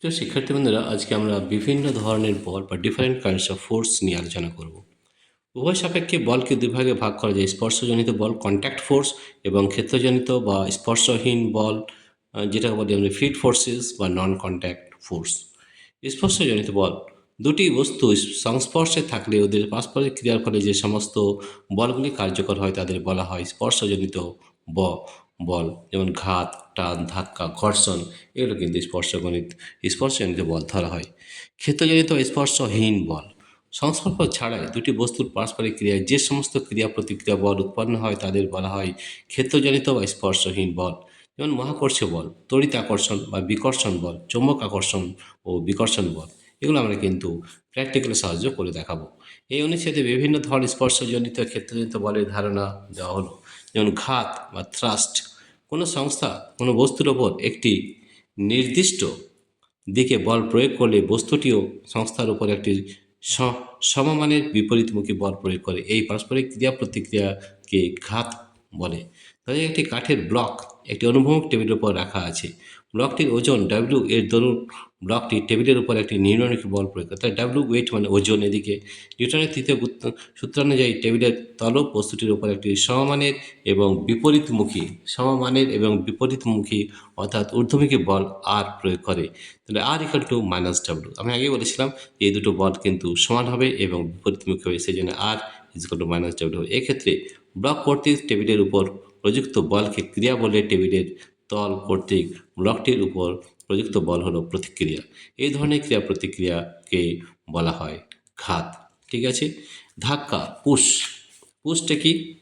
তো শিক্ষার্থী বন্ধুরা, আজকে আমরা বিভিন্ন ধরনের বল বা ডিফারেন্ট কাইন্ডস অফ ফোর্স নিয়ে আলোচনা করব। উভয় সাপেক্ষে বলকে দুই ভাগে ভাগ করা যায়: স্পর্শজনিত বল কন্ট্যাক্ট ফোর্স এবং ক্ষেত্রজনিত বা স্পর্শহীন বল, যেটা বলি আমরা ফিল্ড ফোর্সেস বা নন কন্ট্যাক্ট ফোর্স। স্পর্শজনিত বল দুটি বস্তু সংস্পর্শে থাকলে ওদের পারস্পরিক ক্রিয়ার ফলে যে সমস্ত বলগুলি কার্যকর হয় তাদের বলা হয় স্পর্শজনিত ব- বল। যেমন ঘাত, টান, ধাক্কা, ঘর্ষণ, এগুলো কিন্তু স্পর্শজনিত বল ধরা হয়। ক্ষেত্রজনিত স্পর্শহীন বল সংস্পর্শ ছাড়াই দুটি বস্তুর পারস্পরিক ক্রিয়ায় যে সমস্ত ক্রিয়া প্রতিক্রিয়া বল উৎপন্ন হয় তাদের বলা হয় ক্ষেত্রজনিত বা স্পর্শহীন বল। যেমন মহাকর্ষীয় বল, তড়িৎ আকর্ষণ বা বিকর্ষণ বল, চৌম্বক আকর্ষণ ও বিকর্ষণ বল, এগুলো আমরা কিন্তু প্র্যাকটিক্যালের সাহায্য করে দেখাবো। এই অনুচ্ছেদে বিভিন্ন ধরনের স্পর্শজনিত ক্ষেত্রজনিত বলের ধারণা দেওয়া হলো। যেমন ঘাত বা থ্রাস্ট, কোনো সংস্থা কোনো বস্তুর ওপর একটি নির্দিষ্ট দিকে বল প্রয়োগ করলে বস্তুটিও সংস্থার উপর একটি সমমানের বিপরীতমুখী বল প্রয়োগ করে। এই পারস্পরিক ক্রিয়া প্রতিক্রিয়াকে ঘাত বলে। তাদের একটি কাঠের ব্লক একটি অনুভূমিক টেবিলের উপর রাখা আছে। ব্লকটির ওজন ডাব্লিউ এর দরুন ব্লকটি টেবিলের উপর একটি নির্ণয়মুখী বল প্রয়োগ করে। তাই ডাব্লিউ ওয়েট মানে ওজন, এদিকে নিউটনের তৃতীয় সূত্রানুযায়ী টেবিলের তলব বস্তুটির উপর একটি সমমানের এবং বিপরীতমুখী অর্থাৎ ঊর্ধ্বমুখী বল আর প্রয়োগ করে। তাহলে আর ইকাল টু মাইনাস ডাব্লিউ। আমি আগেই বলেছিলাম যে এই দুটো বল কিন্তু সমান হবে এবং বিপরীতমুখী হবে, সেই জন্য আর ইজিকাল টু মাইনাস ডাব্লিউ হবে। এক্ষেত্রে ব্লক কর্তৃক টেবিলের উপর প্রযুক্ত বলকে ক্রিয়া বলে, টেবিলের তল কর্তৃক ব্লকটির উপর প্রযুক্ত বল হলো প্রতিক্রিয়া। এই ধরনের ক্রিয়া প্রতিক্রিয়াকে বলা হয় ঘাত। ঠিক আছে। ধাক্কা, পুশটা কি?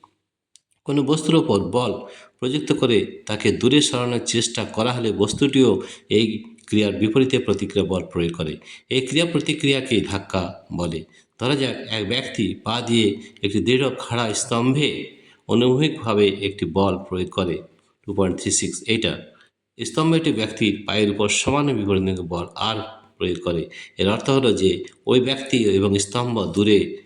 কোনো বস্তুর ওপর বল প্রযুক্ত করে তাকে দূরে সরানোর চেষ্টা করা হলে বস্তুটিও এই ক্রিয়ার বিপরীতে প্রতিক্রিয়া বল প্রয়োগ করে। এই ক্রিয়া প্রতিক্রিয়াকে ধাক্কা বলে। ধরা যাক এক ব্যক্তি পা দিয়ে একটি দৃঢ় খাড়া স্তম্ভে অনুভূমিকভাবে একটি বল প্রয়োগ করে 2.36। এইটা স্তম্ভে একটি ব্যক্তির পায়ের উপর সমান বিপরীত বল আর প্রয়োগ করে। এর অর্থ হলো যে ওই ব্যক্তি এবং স্তম্ভ দূরে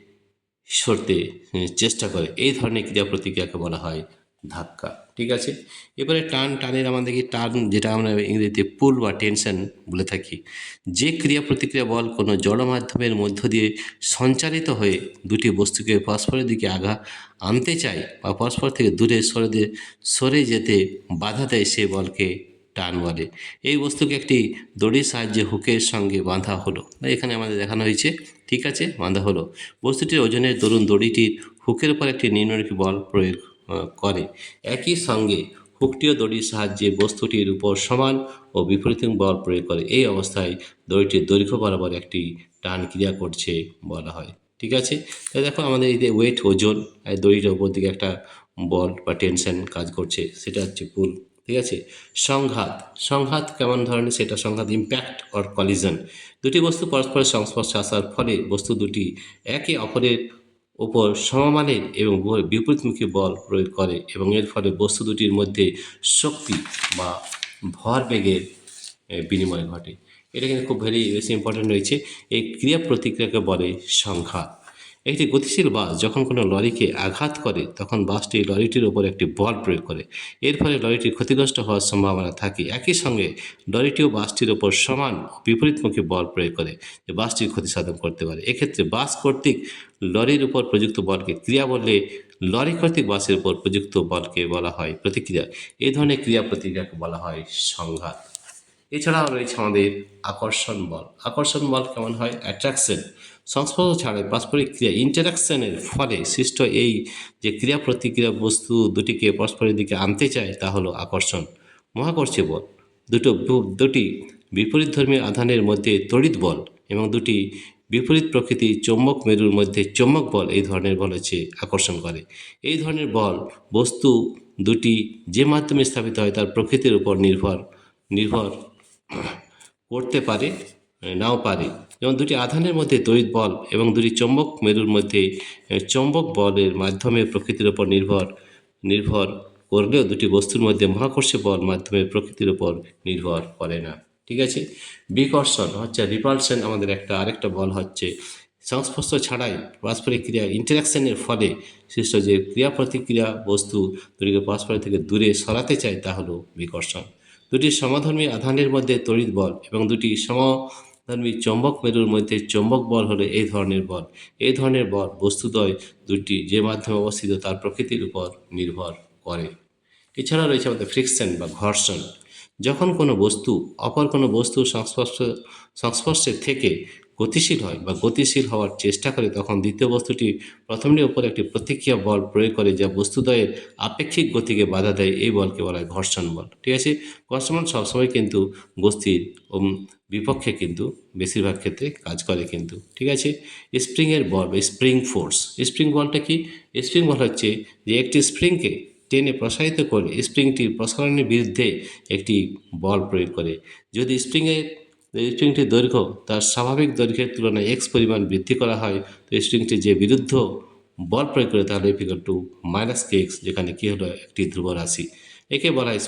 সরতে চেষ্টা করে। এই ধরনের ক্রিয়া প্রতিক্রিয়াকে বলা হয় ধাক্কা। ঠিক আছে। এবারে টানের আমাদেরকে টান, যেটা আমরা ইংরেজিতে পুল বা টেনশন বলে থাকি। যে ক্রিয়া প্রতিক্রিয়া বল কোনো জড় মাধ্যমের মধ্য দিয়ে সঞ্চালিত হয়ে দুটি বস্তুকে পরস্পরের দিকে আনতে চায় বা পরস্পর থেকে দূরে সরে যেতে বাধা দেয়, সে বলকে টান বলে। এই বস্তুকে একটি দড়ির সাহায্যে হুকের সঙ্গে বাঁধা হলো, এখানে আমাদের দেখানো হয়েছে। ঠিক আছে, বাঁধা হলো। বস্তুটির ওজনের দরুন দড়িটির হুকের উপর একটি নিম্নমুখী বল প্রয়োগ করে। একই সঙ্গে হুকটিও দড়ির সাহায্যে বস্তুটির উপর সমান ও বিপরীতমুখী বল প্রয়োগ করে। এই অবস্থায় দড়িটির দৈর্ঘ্য বরাবর একটি টান ক্রিয়া করছে বলা হয়। ঠিক আছে। তাই দেখো আমাদের এই যে ওয়েট, ওজন, দড়িটার উপর দিকে একটা বল বা টেনশন কাজ করছে, সেটা হচ্ছে পুল। ঠিক আছে। সংঘাত কেমন ধরনের? সেটা সংঘাত ইম্প্যাক্ট অর কলিজন। দুটি বস্তু পরস্পরের সংস্পর্শে আসার ফলে বস্তু দুটি একে অপরের ওপর সমমানের এবং বিপরীতমুখী বল প্রয়োগ করে এবং এর ফলে বস্তু দুটির মধ্যে শক্তি বা ভরবেগের বিনিময় ঘটে। এটা কিন্তু খুব বেশি ইম্পর্টেন্ট রয়েছে। এই ক্রিয়া প্রতিক্রিয়াকে বলে সংঘাত। একটি গতিশীল বাস যখন কোনো লরিকে আঘাত করে তখন বাসটি লরিটির ওপর একটি বল প্রয়োগ করে। এর ফলে লরিটি ক্ষতিগ্রস্ত হওয়ার সম্ভাবনা থাকে। একই সঙ্গে লরিটিও বাসটির ওপর সমান বিপরীতমুখী বল প্রয়োগ করে, যে বাসটির ক্ষতি সাধন করতে পারে। এক্ষেত্রে বাস কর্তৃক লরির উপর প্রযুক্ত বলকে ক্রিয়া বললে, লরি কর্তৃক বাসের উপর প্রযুক্ত বলকে বলা হয় প্রতিক্রিয়া। এই ধরনের ক্রিয়া প্রতিক্রিয়াকে বলা হয় সংঘাত। এছাড়াও রয়েছে আমাদের আকর্ষণ বল কেমন হয়? অ্যাট্রাকশন। সংস্পর্শ ছাড়াই পারস্পরিক ক্রিয়া ইন্টারাকশনের ফলে সৃষ্ট এই যে ক্রিয়া প্রতিক্রিয়া বস্তু দুটিকে পরস্পরের দিকে আনতে চায় তা হলো আকর্ষণ। মহাকর্ষীয় বল দুটি বিপরীতধর্মী আধানের মধ্যে তড়িৎ বল এবং দুটি বিপরীত প্রকৃতির চৌম্বক মেরুর মধ্যে চৌম্বক বল, এই ধরনের বল হচ্ছে আকর্ষণ করে। এই ধরনের বল বস্তু দুটি যে মাধ্যমে স্থাপিত হয় তার প্রকৃতির উপর নির্ভর করতে পারে, নাও পারে। যেমন দুটি আধানের মধ্যে তড়িৎ বল এবং দুটি চৌম্বক মেরুর মধ্যে চৌম্বক বলের মাধ্যমে প্রকৃতির উপর নির্ভর করলেও দুটি বস্তুর মধ্যে মহাকর্ষীয় বল মাধ্যমে প্রকৃতির উপর নির্ভর করে না। ঠিক আছে। বিকর্ষণ হচ্ছে রিপালশন। আমাদের আরেকটা বল হচ্ছে সংস্পর্শ ছাড়াই পারস্পরিক ক্রিয়া ইন্টারাকশনের ফলে সৃষ্ট যে ক্রিয়া প্রতিক্রিয়া বস্তু দুটিকে পরস্পর থেকে দূরে সরাতে চায় তা হলো বিকর্ষণ। দুটি সমধর্মী আধানের মধ্যে তড়িৎ বল এবং দুটি সমধর্মী চৌম্বক মেরুর মধ্যে চৌম্বক বল হলো এই ধরনের বল। এই ধরনের বল বস্তুদ্বয় দুটি যে মাধ্যমে অবস্থিত তার প্রকৃতির উপর নির্ভর করে। এছাড়া রয়েছে আমাদের ফ্রিকশন বা ঘর্ষণ। যখন কোনো বস্তু অপর কোনো বস্তুর সংস্পর্শে থেকে গতিশীল হয় বা গতিশীল হওয়ার চেষ্টা করে, তখন দ্বিতীয় বস্তুটি প্রথমটির উপর একটি প্রতিক্রিয়া বল প্রয়োগ করে যা বস্তুদ্বয়ের আপেক্ষিক গতিকে বাধা দেয়। এই বলকে বলা হয় ঘর্ষণ বল। ঠিক আছে, ঘর্ষণ বল সবসময় কিন্তু গতির বিপক্ষে কিন্তু বেশিরভাগ ক্ষেত্রে কাজ করে কিন্তু। ঠিক আছে, স্প্রিংয়ের বল বা স্প্রিং ফোর্স। স্প্রিং বলটা কি? স্প্রিং বল হচ্ছে যে একটি স্প্রিংকে টেনে প্রসারিত করে স্প্রিংটির প্রসারণের বিরুদ্ধে একটি বল প্রয়োগ করে। যদি স্প্রিংটির দৈর্ঘ্য তার স্বাভাবিক দৈর্ঘ্যের তুলনায় এক্স পরিমাণ বৃদ্ধি করা হয়, তো স্প্রিংটি যে বিরুদ্ধ বল প্রয়োগ করে তাহলে টু মাইনাস কে এক্স, যেখানে কি হলো একটি ধ্রুব রাশি। একে বলা হয়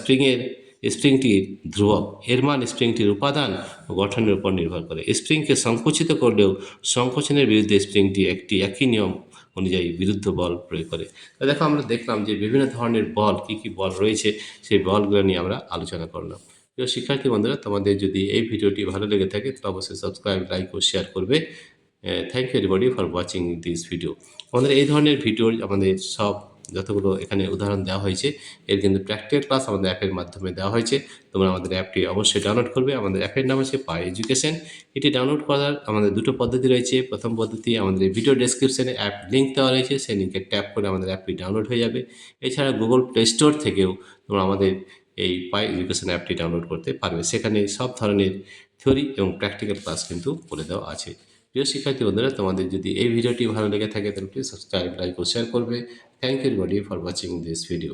স্প্রিংটির ধ্রুবক। এর মান স্প্রিংটির উপাদান ও গঠনের উপর নির্ভর করে। স্প্রিংকে সংকুচিত করলেও সংকোচনের বিরুদ্ধে স্প্রিংটি একই নিয়ম অনুযায়ী বিরুদ্ধ বল প্রয়োগ করে। তো দেখো, আমরা দেখলাম যে বিভিন্ন ধরনের বল, কী কী বল রয়েছে সেই বলগুলো নিয়ে আমরা আলোচনা করলাম। প্রিয় শিক্ষার্থী বন্ধুরা, তোমাদের যদি এই ভিডিওটি ভালো লেগে থাকে তো অবশ্যই সাবস্ক্রাইব, লাইক ও শেয়ার করবে। Thank you everybody for watching this video. আমাদের এই ধরনের ভিডিও আমাদের সব যতগুলো এখানে উদাহরণ দেওয়া হয়েছে এর কিন্তু প্র্যাকটিক্যাল ক্লাস আমাদের অ্যাপের মাধ্যমে দেওয়া হয়েছে। তোমরা আমাদের অ্যাপটি অবশ্যই ডাউনলোড করবে। আমাদের অ্যাপের নাম হচ্ছে পাই এডুকেশন। এটি ডাউনলোড করার আমাদের দুটো পদ্ধতি রয়েছে। প্রথম পদ্ধতি, আমাদের ভিডিও ডেসক্রিপশনে অ্যাপ লিঙ্ক দেওয়া রয়েছে, সেই লিঙ্কে ট্যাপ করে আমাদের অ্যাপটি ডাউনলোড হয়ে যাবে। এছাড়া গুগল প্লে স্টোর থেকেও তোমরা আমাদের এই পাই এডুকেশন অ্যাপটি ডাউনলোড করতে পারবে। সেখানে সব ধরনের থিওরি এবং প্র্যাকটিক্যাল ক্লাস কিন্তু বলে দেওয়া আছে। প্রিয় শিক্ষার্থী বন্ধুরা, তোমাদের যদি এই ভিডিওটি ভালো লেগে থাকে তাহলে প্লিজ সাবস্ক্রাইব, লাইক ও শেয়ার করবে। Thank you everybody for watching this video.